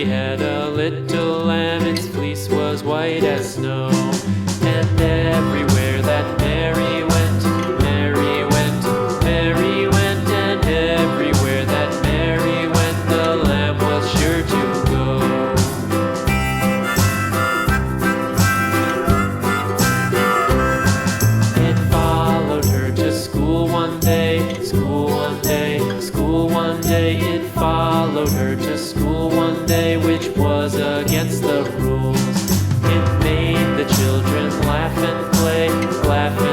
Mary had a little lamb, its fleece was white as snow. And everywhere that Mary went, Mary went, Mary went, and everywhere that Mary went, the lamb was sure to go. It followed her to school one day, school one day, school one day. It followed her to school one day, which was against the rules. It made the children laugh and play, laugh and